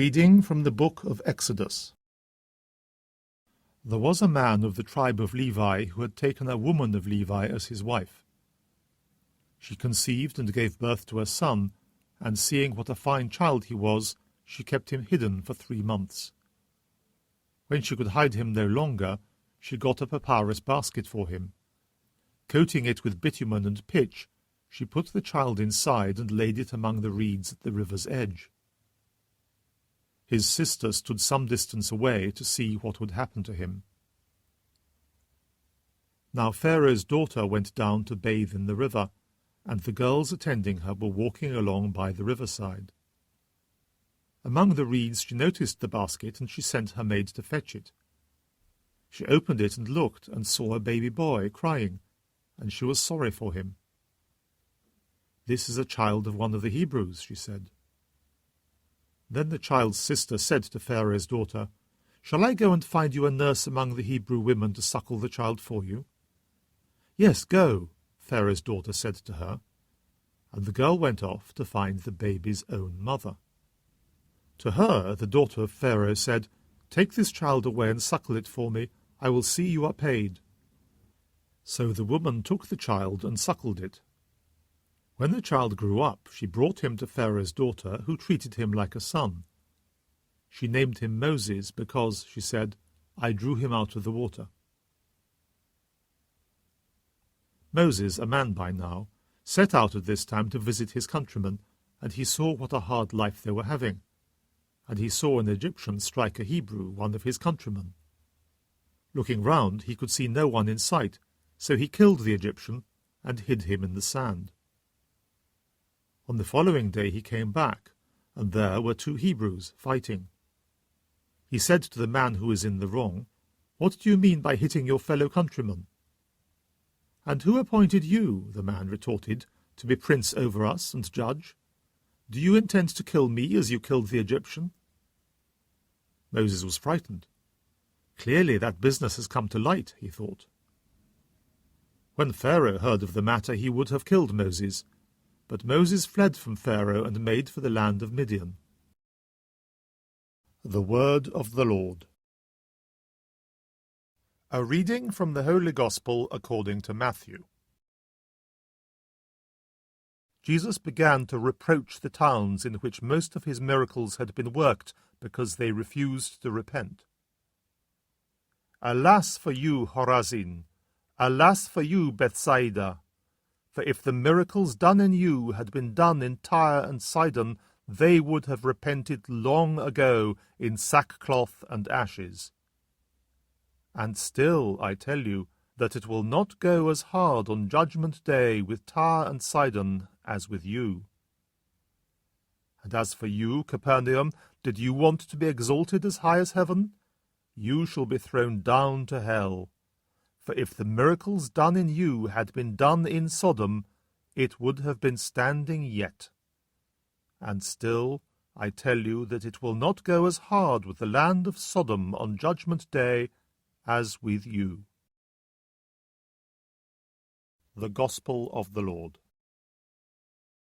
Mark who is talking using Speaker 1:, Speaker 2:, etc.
Speaker 1: Reading from the book of Exodus. There was a man of the tribe of Levi who had taken a woman of Levi as his wife. She conceived and gave birth to a son, and seeing what a fine child he was, she kept him hidden for 3 months. When she could hide him no longer, she got a papyrus basket for him. Coating it with bitumen and pitch, she put the child inside and laid it among the reeds at the river's edge. His sister stood some distance away to see what would happen to him. Now Pharaoh's daughter went down to bathe in the river, and the girls attending her were walking along by the riverside. Among the reeds she noticed the basket, and she sent her maid to fetch it. She opened it and looked, and saw a baby boy crying, and she was sorry for him. "This is a child of one of the Hebrews," she said. Then the child's sister said to Pharaoh's daughter, "Shall I go and find you a nurse among the Hebrew women to suckle the child for you?" "Yes, go," Pharaoh's daughter said to her, and the girl went off to find the baby's own mother. To her the daughter of Pharaoh said, "Take this child away and suckle it for me. I will see you are paid." So the woman took the child and suckled it. When the child grew up, she brought him to Pharaoh's daughter, who treated him like a son. She named him Moses because, she said, "I drew him out of the water." Moses, a man by now, set out at this time to visit his countrymen, and he saw what a hard life they were having. And he saw an Egyptian strike a Hebrew, one of his countrymen. Looking round, he could see no one in sight, so he killed the Egyptian and hid him in the sand. On the following day he came back, and there were 2 Hebrews fighting. He said to the man who was in the wrong, "What do you mean by hitting your fellow countryman?" "And who appointed you," the man retorted, "to be prince over us and judge? Do you intend to kill me as you killed the Egyptian?" Moses was frightened. Clearly that business has come to light, he thought. When Pharaoh heard of the matter, he would have killed Moses, but Moses fled from Pharaoh and made for the land of Midian. The Word of the Lord. A reading from the Holy Gospel according to Matthew. Jesus began to reproach the towns in which most of his miracles had been worked because they refused to repent. "Alas for you, Chorazin! Alas for you, Bethsaida! For if the miracles done in you had been done in Tyre and Sidon, they would have repented long ago in sackcloth and ashes. And still I tell you that it will not go as hard on Judgment Day with Tyre and Sidon as with you. And as for you, Capernaum, did you want to be exalted as high as heaven? You shall be thrown down to hell. For if the miracles done in you had been done in Sodom, it would have been standing yet. And still, I tell you that it will not go as hard with the land of Sodom on Judgment Day as with you." The Gospel of the Lord.